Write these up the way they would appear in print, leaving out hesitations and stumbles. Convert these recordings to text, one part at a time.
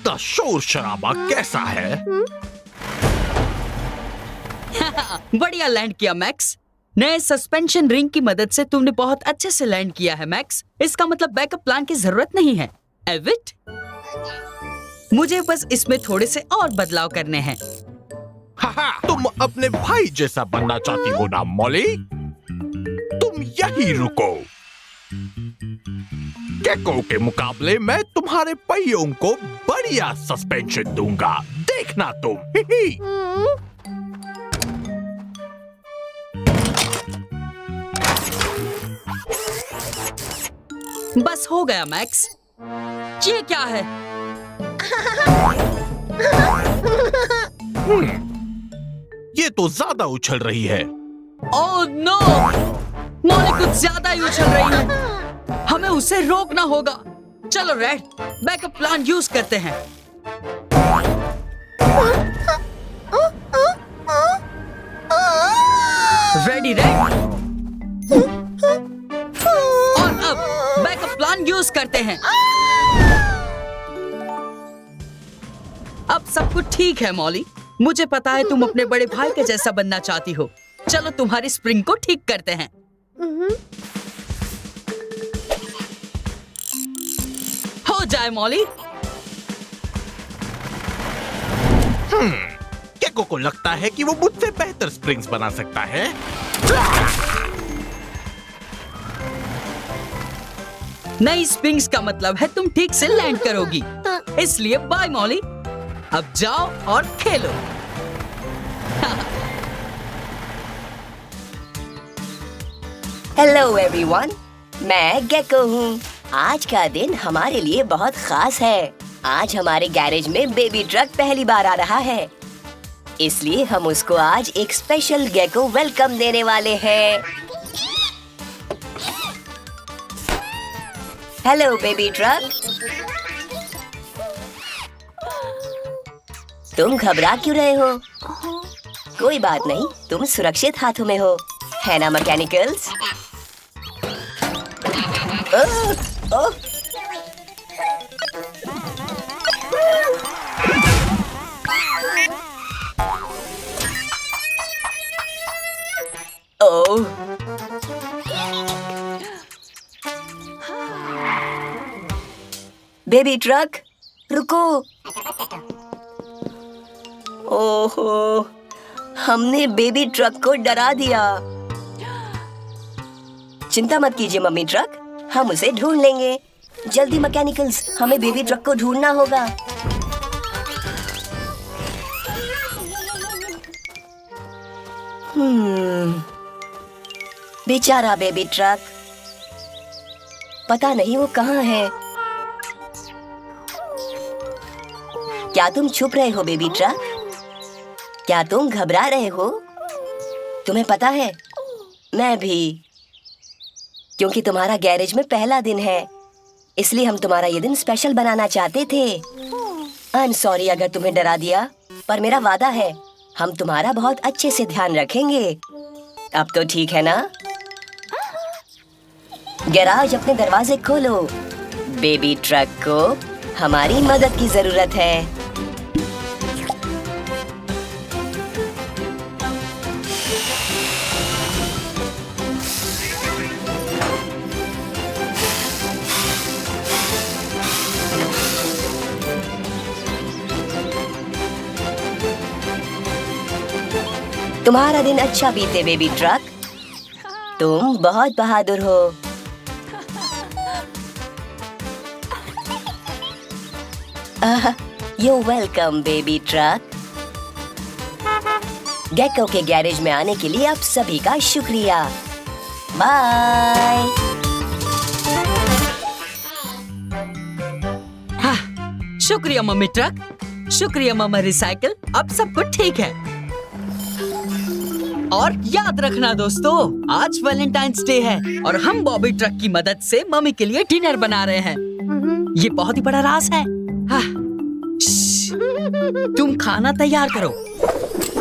इतना शोर शराबा कैसा है? बढ़िया लैंड किया मैक्स। नए सस्पेंशन रिंग की मदद से तुमने बहुत अच्छे से लैंड किया है मैक्स। इसका मतलब बैकअप प्लान की जरूरत नहीं है। एविट, मुझे बस इसमें थोड़े से और बदलाव करने हैं। तुम अपने भाई जैसा बनना चाहती हो ना मॉली? तुम यही रुको। गेको के मुकाबले मैं तुम्हारे पहियों को बढ़िया सस्पेंशन दूंगा, देखना तुम। बस हो गया मैक्स। ये क्या है? ये तो ज्यादा उछल रही है। Oh no! मॉली कुछ ज्यादा ही उछल रही है। हमें उसे रोकना होगा। चलो रेड, बैकअप प्लान यूज करते हैं। Ready red? और अब बैकअप प्लान यूज करते हैं। अब सब कुछ ठीक है मॉली। मुझे पता है तुम अपने बड़े भाई के जैसा बनना चाहती हो। चलो तुम्हारी स्प्रिंग को ठीक करते हैं। हो जाए मॉली। गेको को लगता है कि वो मुझसे बेहतर स्प्रिंग्स बना सकता है। नई स्प्रिंग्स का मतलब है तुम ठीक से लैंड करोगी। इसलिए बाय मॉली। अब जाओ और खेलो। हेलो एवरीवन, मैं गेको हूँ। आज का दिन हमारे लिए बहुत खास है। आज हमारे गैरेज में बेबी ट्रक पहली बार आ रहा है, इसलिए हम उसको आज एक स्पेशल गेको वेलकम देने वाले हैं। हेलो बेबी ट्रक, तुम घबरा क्यों रहे हो? कोई बात नहीं, तुम सुरक्षित हाथों में हो, है ना मैकेनिकल्स? ओह, ओह, बेबी ट्रक रुको। ओहो, हमने बेबी ट्रक को डरा दिया। चिंता मत कीजिए मम्मी ट्रक, हम उसे ढूंढ लेंगे। जल्दी मैकेनिकल्स, हमें बेबी ट्रक को ढूंढना होगा। बेचारा बेबी ट्रक, पता नहीं वो कहाँ है। क्या तुम छुप रहे हो बेबी ट्रक? क्या तुम घबरा रहे हो? तुम्हें पता है, मैं भी। क्योंकि तुम्हारा गैरेज में पहला दिन है, इसलिए हम तुम्हारा ये दिन स्पेशल बनाना चाहते थे। आई एम सॉरी अगर तुम्हें डरा दिया, पर मेरा वादा है हम तुम्हारा बहुत अच्छे से ध्यान रखेंगे। अब तो ठीक है ना? गैराज अपने दरवाजे खोलो, बेबी ट्रक को हमारी मदद की जरूरत है। तुम्हारा दिन अच्छा बीते बेबी ट्रक, तुम बहुत बहादुर हो। You welcome baby truck. Gecko के गैरेज में आने के लिए आप सभी का शुक्रिया। बाय। शुक्रिया मम्मी ट्रक, शुक्रिया मामा रिसाइकिल। अब सब कुछ ठीक है। और याद रखना दोस्तों, आज वैलेंटाइंस डे है और हम बॉबी ट्रक की मदद से मम्मी के लिए डिनर बना रहे हैं। ये बहुत ही बड़ा राज है। तुम खाना तैयार करो,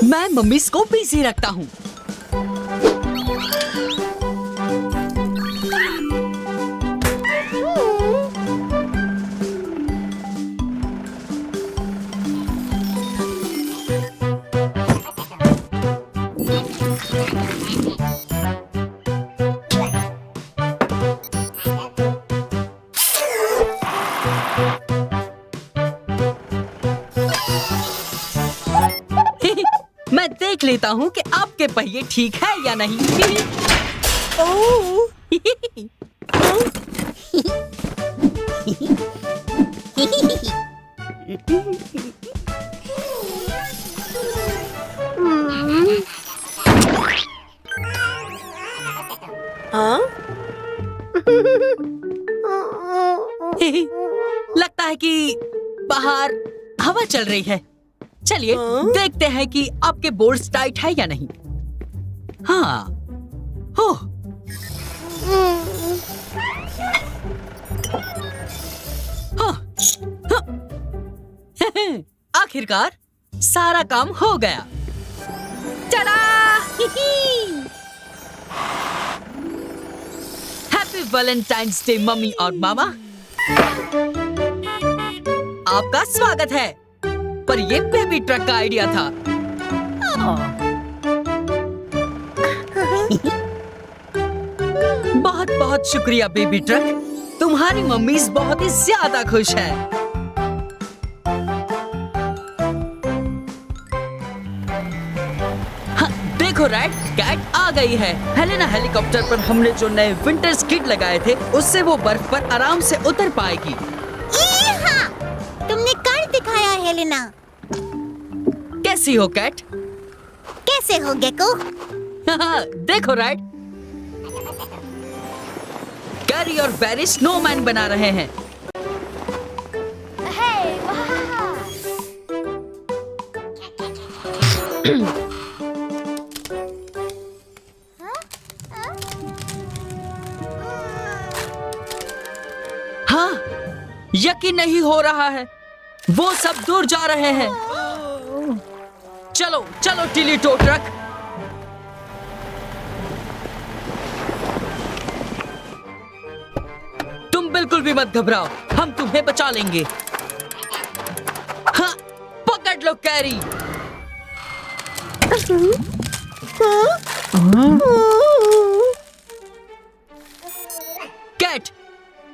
मैं मम्मी को बिजी रखता हूँ। देख लेता हूँ कि आपके पहिए ठीक है या नहीं। लगता है कि बाहर हवा चल रही है। चलिए देखते हैं कि आपके बोल्ट्स टाइट है या नहीं। हाँ, हो। हाँ, हाँ। आखिरकार सारा काम हो गया। टडा! हैप्पी वैलेंटाइंस डे मम्मी और मामा। आपका स्वागत है। पर ये बेबी ट्रक का आइडिया था। बहुत बहुत शुक्रिया बेबी ट्रक। तुम्हारी मम्मीज बहुत ही ज्यादा खुश है। हाँ, देखो रैट, कैट आ गई है। हेलेना हेलीकॉप्टर पर हमने जो नए विंटर स्किड लगाए थे उससे वो बर्फ पर आराम से उतर पाएगी। तुमने कर दिखाया हेलेना। कैसी हो कैट? कैसे हो गेको? देखो राइट, कैरी और बैरी स्नोमैन बना रहे हैं। हाँ, यकीन नहीं हो रहा है, वो सब दूर जा रहे हैं। चलो चलो टिली टो ट्रक। तुम बिल्कुल भी मत घबराओ, हम तुम्हें बचा लेंगे। हाँ, पकड़ लो कैरी। कैट,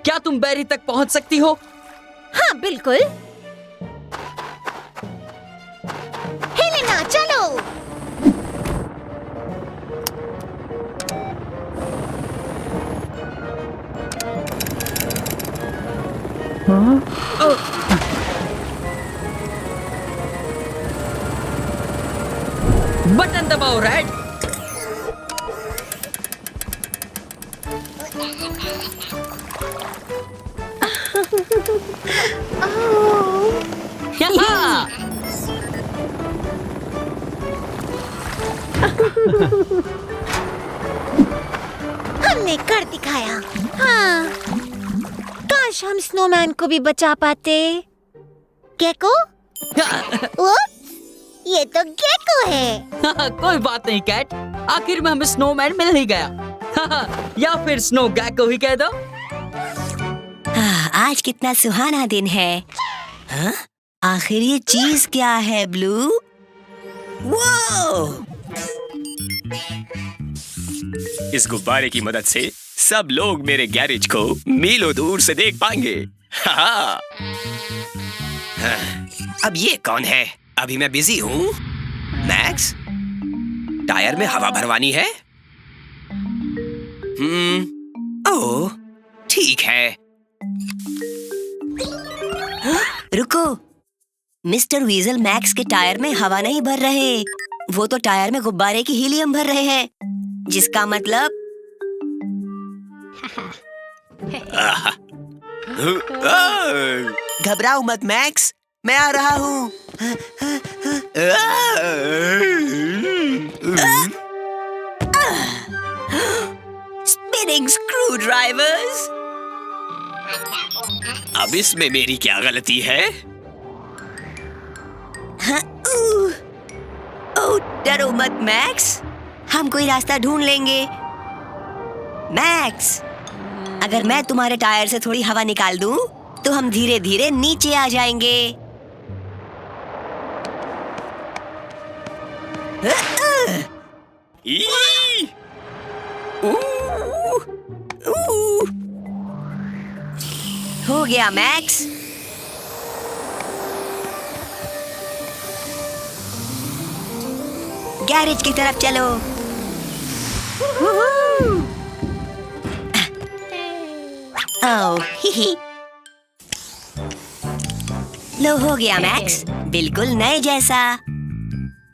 क्या तुम बैरी तक पहुंच सकती हो? हाँ बिल्कुल। हेलेना चलो। बटन दबाओ रेड। यहाँ। हमने कर दिखाया। हाँ, काश हम स्नोमैन को भी बचा पाते। गेको? उप्स, ये तो गेको है। कोई बात नहीं कैट, आखिर में हमें स्नोमैन मिल ही गया। या फिर स्नो गैको ही कह दो। आज कितना सुहाना दिन है। हाँ? आखिर ये चीज क्या है ब्लू? वो इस गुब्बारे की मदद से सब लोग मेरे गैरेज को मीलों दूर से देख पाएंगे। हाँ। अब ये कौन है? अभी मैं बिजी हूँ। मैक्स, टायर में हवा भरवानी है। ओह, ठीक है। रुको, मिस्टर वीजल मैक्स के टायर में हवा नहीं भर रहे, वो तो टायर में गुब्बारे की हीलियम भर रहे हैं, जिसका मतलब घबराओ मत मैक्स, मैं आ रहा हूँ। Spinning screw drivers. अब इसमें मेरी क्या गलती है? ओह, डरो मत मैक्स, हम कोई रास्ता ढूंढ लेंगे। मैक्स, अगर मैं तुम्हारे टायर से थोड़ी हवा निकाल दूं, तो हम धीरे धीरे नीचे आ जाएंगे। हो गया मैक्स। गैरेज की तरफ चलो। ओह, ही ही। लो, हो गया मैक्स, बिल्कुल नए जैसा।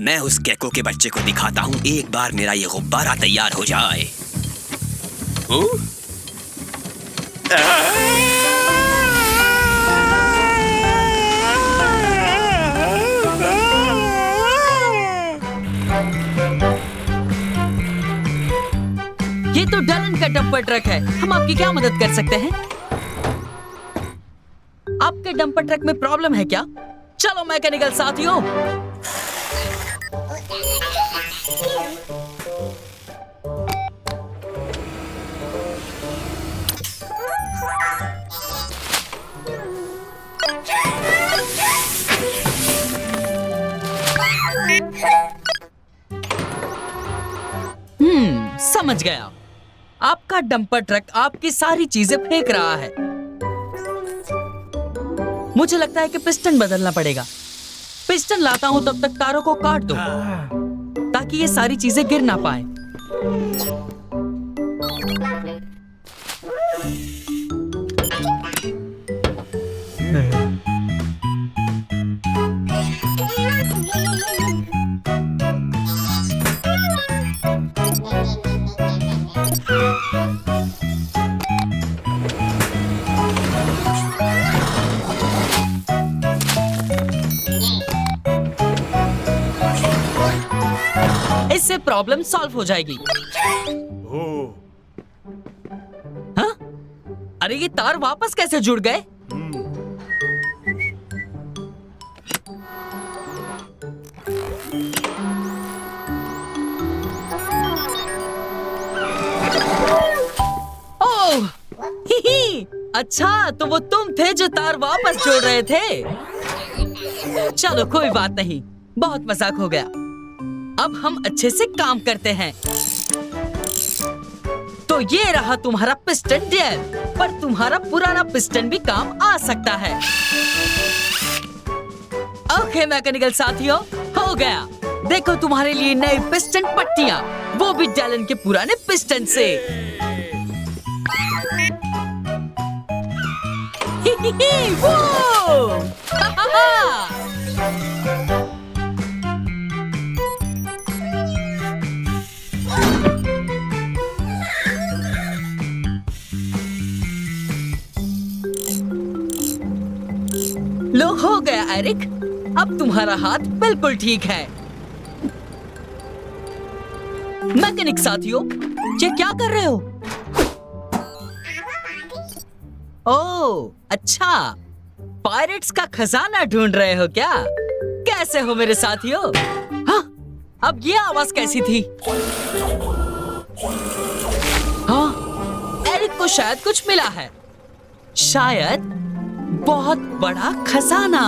मैं उस गेको के बच्चे को दिखाता हूँ एक बार मेरा ये गुब्बारा तैयार हो जाए। ये तो डलन का डंपर ट्रक है। हम आपकी क्या मदद कर सकते हैं? आपके डंपर ट्रक में प्रॉब्लम है क्या? चलो मैकेनिकल साथियों। समझ गया। आपका डंपर ट्रक आपकी सारी चीजें फेंक रहा है। मुझे लगता है कि पिस्टन बदलना पड़ेगा। पिस्टन लाता हूं, तब तक तारों को काट दो ताकि ये सारी चीजें गिर ना पाए। इससे प्रॉब्लम सॉल्व हो जाएगी। हाँ? अरे ये तार वापस कैसे जुड़ गए? ओह, ही ही, अच्छा तो वो तुम थे जो तार वापस जोड़ रहे थे। चलो कोई बात नहीं, बहुत मजाक हो गया। अब हम अच्छे से काम करते हैं। तो ये रहा तुम्हारा पिस्टन डेल, पर तुम्हारा पुराना पिस्टन भी काम आ सकता है। ओके मैकेनिकल साथियों, हो गया। देखो तुम्हारे लिए नई पिस्टन पट्टियां, वो भी डैलन के पुराने पिस्टन से। वो! लो, हो गया एरिक। अब तुम्हारा हाथ बिल्कुल ठीक है। मैकेनिक साथियों, ये क्या कर रहे हो? ओह, अच्छा, पायरेट्स का खजाना ढूंढ रहे हो क्या? कैसे हो मेरे साथियों? हाँ, अब ये आवाज कैसी थी? हाँ, एरिक को शायद कुछ मिला है। शायद बहुत बड़ा खजाना।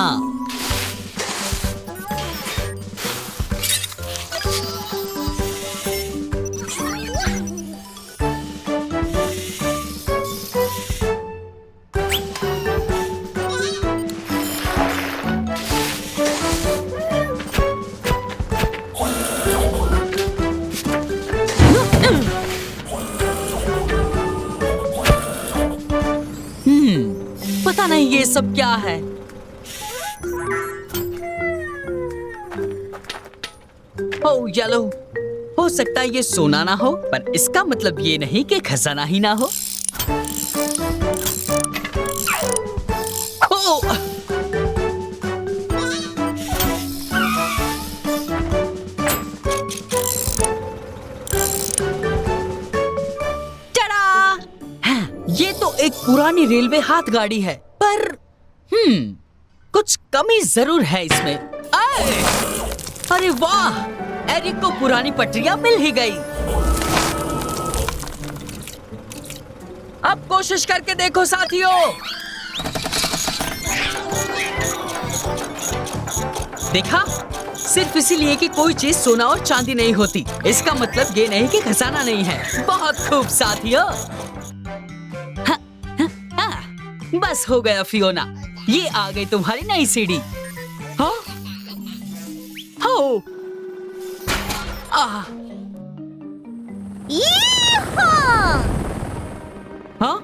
पता नहीं ये सब क्या है। ओह येलो, हो सकता है ये सोना ना हो, पर इसका मतलब ये नहीं कि खजाना ही ना हो। ओह! टडा! ये तो एक पुरानी रेलवे हाथ गाड़ी है, पर कुछ कमी जरूर है इसमें। अरे वाह, एरिक को पुरानी पटरियां मिल ही गई। अब कोशिश करके देखो साथियों। देखा, सिर्फ इसीलिए कि कोई चीज सोना और चांदी नहीं होती, इसका मतलब ये नहीं कि खजाना नहीं है। बहुत खूब साथियों। बस हो गया फियोना, ये आ गई तुम्हारी नई सीढ़ी। हाँ? हो! यीहां! हाँ?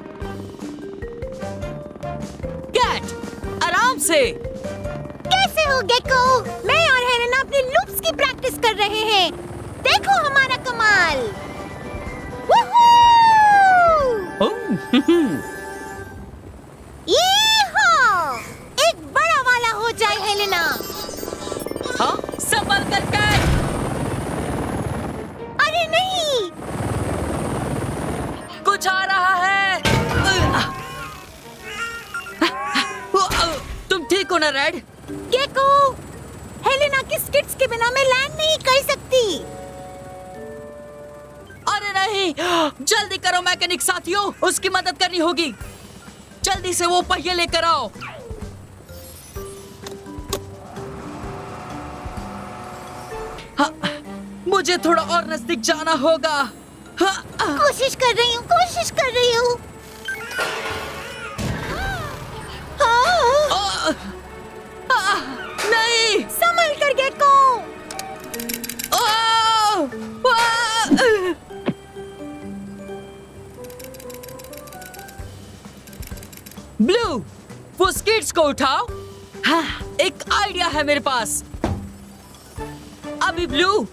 कैट, आराम से। कैसे हो गेको? मैं और हेलेना अपने लूप्स की प्रैक्टिस कर रहे हैं। देखो हमारा कमाल। वूहू! यीहां! एक बड़ा वाला हो जाए हेलेना। हाँ? संभल कर कैट। अरे नहीं! कुछ आ रहा है। तुम ठीक हो ना रेड? गेको, हेलेना की स्किट्स के बिना मैं लैंड नहीं कर सकती। अरे नहीं, जल्दी करो मैकेनिक साथियों, उसकी मदद करनी होगी। जल्दी से वो पहिए लेकर आओ। हाँ, मुझे थोड़ा और नजदीक जाना होगा। हाँ, कोशिश कर रही हूँ, कोशिश कर रही हूँ। हाँ, नहीं। संभल कर गेको। ब्लू, वो स्किट्स को उठाओ। हाँ, एक आइडिया है मेरे पास। अभी ब्लू।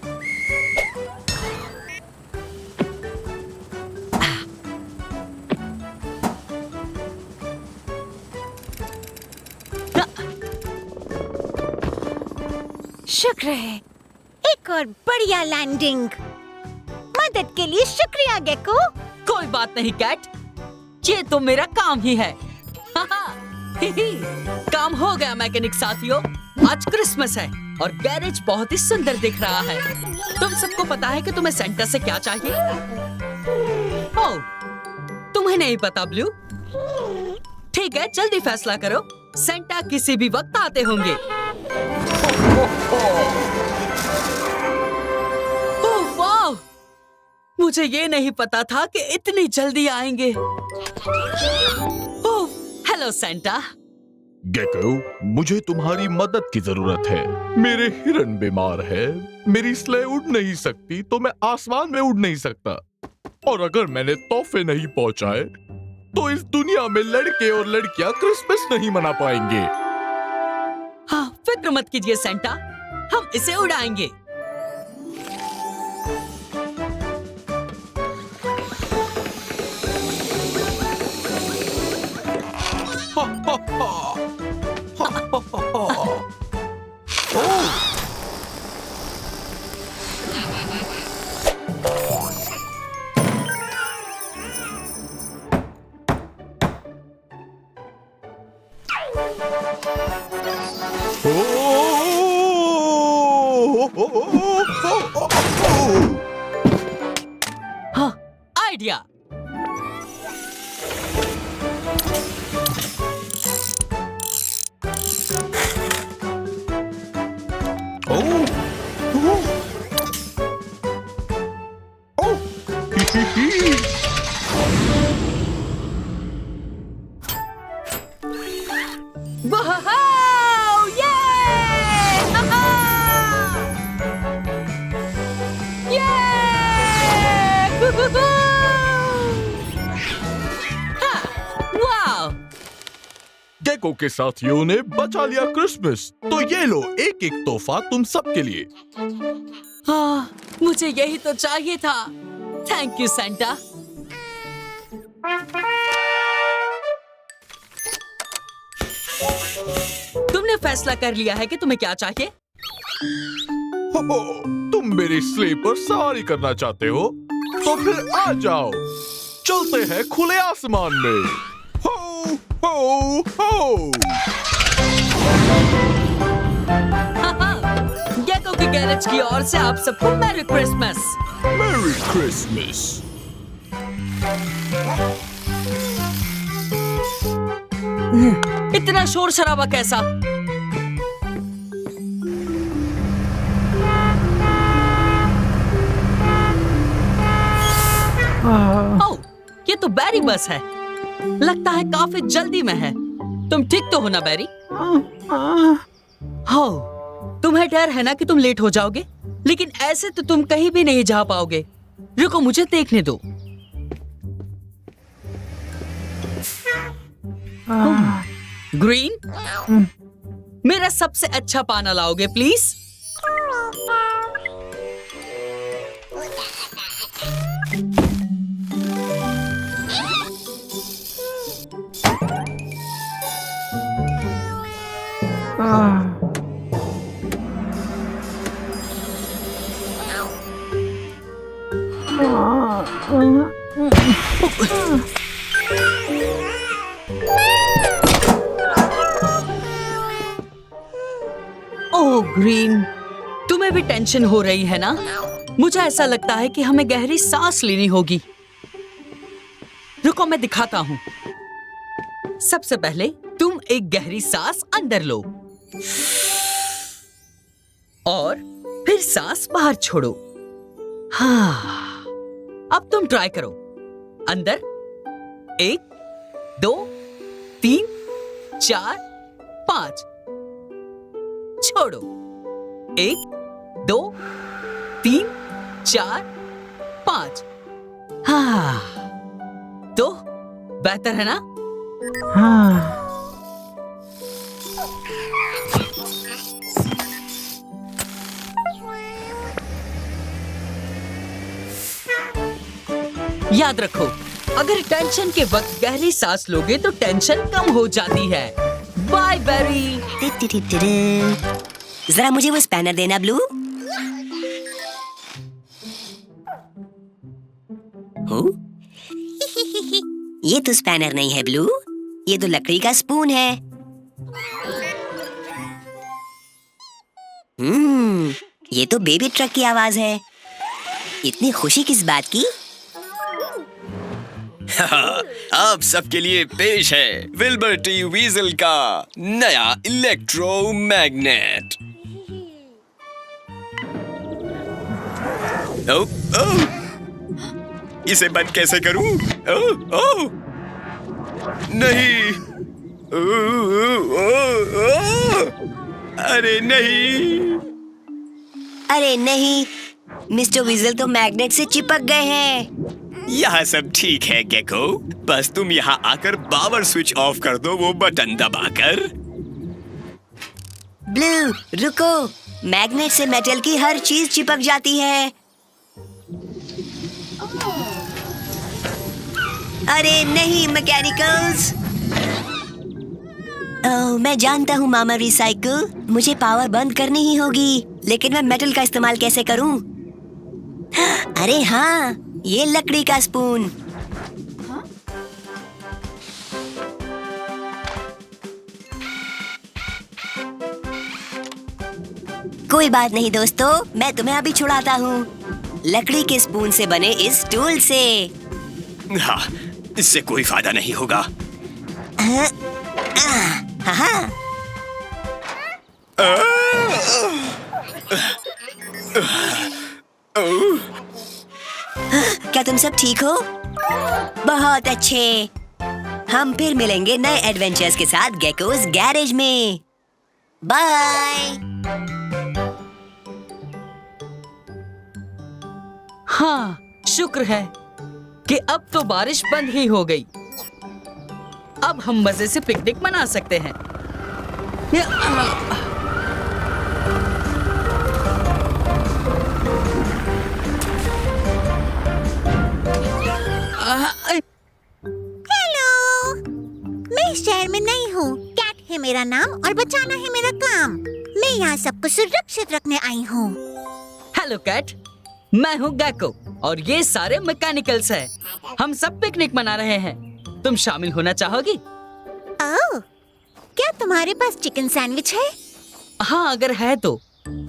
शुक्र है, एक और बढ़िया लैंडिंग। मदद के लिए शुक्रिया गेको। कोई बात नहीं कैट, ये तो मेरा काम ही है। काम हो गया मैकेनिक साथियों। आज क्रिसमस है और गैरेज बहुत ही सुंदर दिख रहा है। तुम सबको पता है कि तुम्हें सेंटा से क्या चाहिए? ओह, तुम्हें नहीं पता ब्लू? ठीक है, जल्दी फैसला करो। सेंटा किसी भी वक्त आते होंगे। ओह वाह! मुझे ये नहीं पता था कि इतनी जल्दी आएंगे। ओह, हेलो सेंटा। गेको, मुझे तुम्हारी मदद की जरूरत है। मेरे हिरन बीमार है, मेरी स्लेज उड़ नहीं सकती, तो मैं आसमान में उड़ नहीं सकता। और अगर मैंने तोहफे नहीं पहुंचाए, तो इस दुनिया में लड़के और लड़कियां क्रिसमस नहीं मना पाएंगे। हाँ, फिक्र मत कीजिए सेंटा, हम इसे उड़ाएंगे। हा, हा, हा। हा, हा, हा, हा। ओह! हाँ, आइडिया। वाह! ये! हा-हा! ये! हु-हु-हु! हाँ, वाह! गेको के साथियों ने बचा लिया क्रिसमस, तो ये लो एक एक तोहफा तुम सबके लिए। हाँ, मुझे यही तो चाहिए था। Thank you Santa. तुमने फैसला कर लिया है कि तुम्हें क्या चाहिए? हो, तुम मेरी स्लेज पर सवारी करना चाहते हो? तो फिर आ जाओ, चलते हैं खुले आसमान में। हो, हो, हो। गेको के गैरेज की ओर से आप सबको मैरी क्रिसमस। Merry Christmas. इतना शोर शराबा कैसा? ओह, ये तो बैरी बस है। लगता है काफी जल्दी में है। तुम ठीक तो हो ना बैरी? हो, तुम्हें डर है ना कि तुम लेट हो जाओगे, लेकिन ऐसे तो तुम कहीं भी नहीं जा पाओगे। रुको, मुझे देखने दो। ग्रीन, मेरा सबसे अच्छा पाना लाओगे प्लीज। ओह ग्रीन, तुम्हें भी टेंशन हो रही है ना? मुझे ऐसा लगता है कि हमें गहरी सांस लेनी होगी। रुको, मैं दिखाता हूँ। सबसे पहले तुम एक गहरी सांस अंदर लो और फिर सांस बाहर छोड़ो। हाँ, अब तुम ट्राई करो। अंदर 1 2 3 4 5, छोड़ो 1 2 3 4 5। हाँ, तो बेहतर है ना? हाँ। याद रखो, अगर टेंशन के वक्त गहरी सांस लोगे तो टेंशन कम हो जाती है। Bye Berry. जरा मुझे वो स्पैनर देना ब्लू। हो? ये तो स्पैनर नहीं है ब्लू, ये तो लकड़ी का स्पून है। ये तो बेबी ट्रक की आवाज है। इतनी खुशी किस बात की? अब सबके लिए पेश है विल्बर टी वीजल का नया इलेक्ट्रोमैग्नेट। ओ, ओ, इसे बंद कैसे करूं? ओ, ओ, नहीं। ओ, ओ, ओ, ओ, अरे नहीं। अरे नहीं, मिस्टर वीजल तो मैग्नेट से चिपक गए हैं। यहाँ सब ठीक है गेको, बस तुम यहाँ आकर पावर स्विच ऑफ कर दो, वो बटन दबाकर। ब्लू रुको, मैग्नेट से मेटल की हर चीज चिपक जाती है। अरे नहीं मैकेनिकल्स। ओह, मैं जानता हूँ मामा रिसाइकल, मुझे पावर बंद करनी ही होगी, लेकिन मैं मेटल का इस्तेमाल कैसे करूँ? अरे हाँ, ये लकड़ी का स्पून। कोई बात नहीं दोस्तों, मैं तुम्हें अभी छुड़ाता हूँ लकड़ी के स्पून से बने इस टूल से। हाँ, इससे कोई फायदा नहीं होगा। हाँ। क्या तुम सब ठीक हो? बहुत अच्छे। हम फिर मिलेंगे नए एडवेंचर्स के साथ गेकोस गैरेज में। बाय। हाँ, शुक्र है कि अब तो बारिश बंद ही हो गई। अब हम मजे से पिकनिक मना सकते हैं। हेलो, मैं इस शहर में नई हूँ। कैट है मेरा नाम और बचाना है मेरा काम। मैं यहाँ सबको सुरक्षित रखने आई हूँ। हेलो कैट, मैं हूँ गैको और ये सारे मैकेनिकल्स हैं। हम सब पिकनिक मना रहे हैं। तुम शामिल होना चाहोगी? ओह, क्या तुम्हारे पास चिकन सैंडविच है? हाँ, अगर है तो।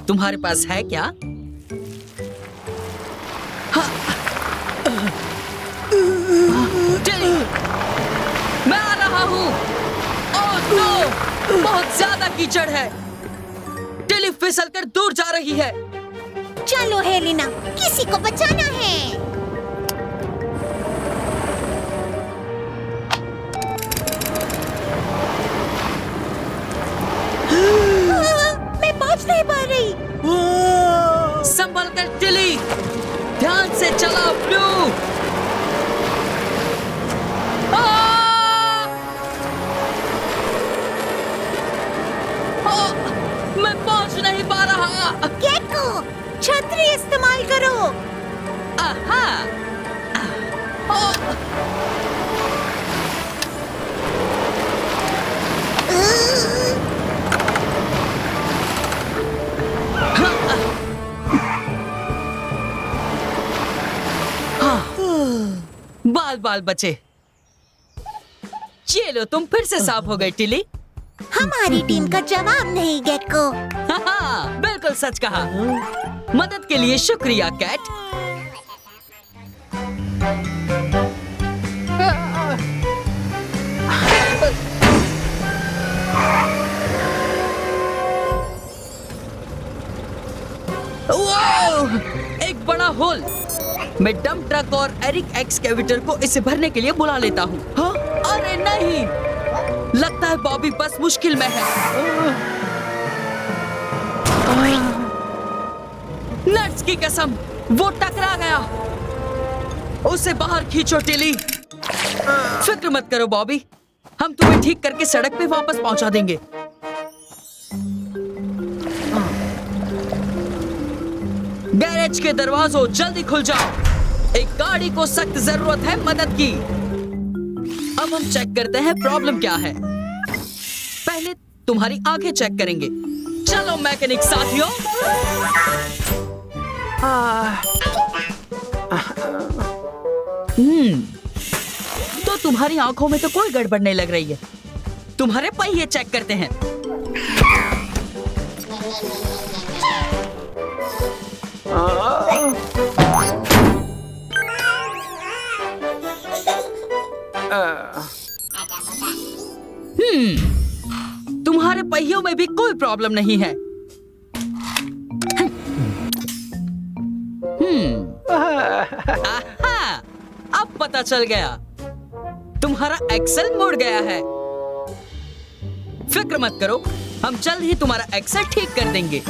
तुम्हारे पास है क्या? हाँ। टिली, मैं आ रहा हूँ। ओह नो, बहुत ज्यादा कीचड़ है। टिली फिसलकर दूर जा रही है। चलो हेलिना, किसी को बचाना है। मैं पहुंच नहीं पा रही। गेको, छतरी इस्तेमाल करो। आहा। बाल बाल बचे। ये लो, तुम फिर से साफ हो गई टिली। हमारी टीम का जवाब नहीं गेको। हाँ, बिल्कुल सच कहा। मदद के लिए शुक्रिया कैट। वाह! एक बड़ा होल। मैं डंप ट्रक और एरिक एक्सकेवेटर को इसे भरने के लिए बुला लेता हूँ। हाँ? अरे नहीं, लगता है बॉबी बस मुश्किल में है। नट्स की कसम, वो टकरा गया। उसे बाहर खींचो टिली। फिक्र मत करो बॉबी, हम तुम्हें ठीक करके सड़क पे वापस पहुंचा देंगे। गैरेज के दरवाजों जल्दी खुल जाओ। एक गाड़ी को सख्त जरूरत है मदद की। अब हम चेक करते हैं प्रॉब्लम क्या है। पहले तुम्हारी आंखें चेक करेंगे। चलो मैकेनिक साथियों। तो तुम्हारी आंखों में तो कोई गड़बड़ नहीं लग रही है। तुम्हारे पहिए चेक करते हैं। तुम्हारे पहियों में भी कोई प्रॉब्लम नहीं है। आहा, अब पता चल गया। तुम्हारा एक्सेल मुड़ गया है। फिक्र मत करो, हम जल्द ही तुम्हारा एक्सेल ठीक कर देंगे।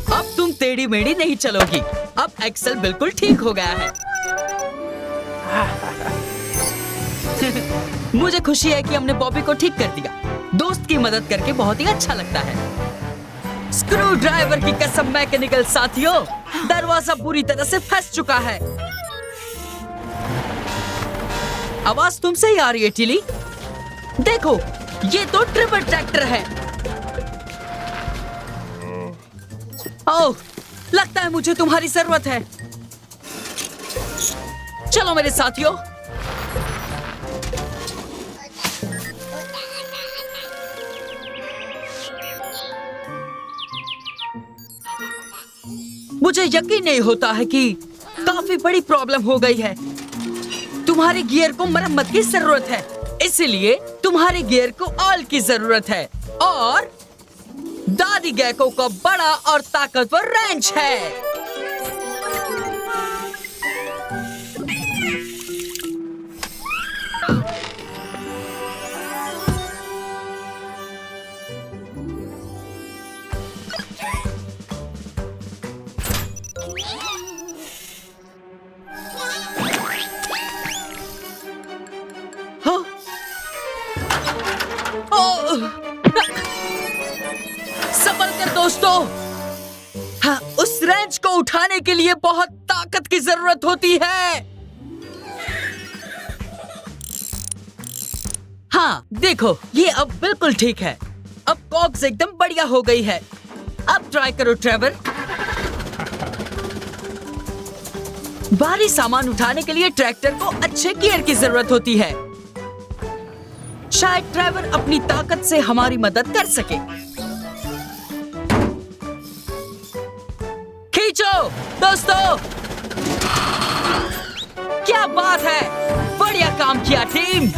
अब तुम टेढ़ी मेढ़ी नहीं चलोगी। अब एक्सेल बिल्कुल ठीक हो गया है। मुझे खुशी है कि हमने बॉबी को ठीक कर दिया। दोस्त की मदद करके बहुत ही अच्छा लगता है। स्क्रू ड्राइवर की कसम मैकेनिकल साथियों, दरवाजा पूरी तरह से फंस चुका है। आवाज तुमसे ही आ रही है टिली। देखो, ये तो ट्रिपल ट्रैक्टर है। ओह, लगता है मुझे तुम्हारी जरूरत है। चलो मेरे साथियों। मुझे यकीन नहीं होता है कि काफी बड़ी प्रॉब्लम हो गई है। तुम्हारे गियर को मरम्मत की जरूरत है, इसलिए तुम्हारे गियर को ऑयल की जरूरत है और दादी गेको का बड़ा और ताकतवर रेंच है। संभल कर दोस्तों। हाँ, उस रेंच को उठाने के लिए बहुत ताकत की जरूरत होती है। हाँ, देखो, ये अब बिल्कुल ठीक है। अब कॉक्स एकदम बढ़िया हो गई है। अब ट्राई करो ट्रेवर। भारी सामान उठाने के लिए ट्रैक्टर को अच्छे गियर की जरूरत होती है। शायद ट्रेवर अपनी ताकत से हमारी मदद कर सके। खींचो दोस्तों। क्या बात है, बढ़िया काम किया टीम।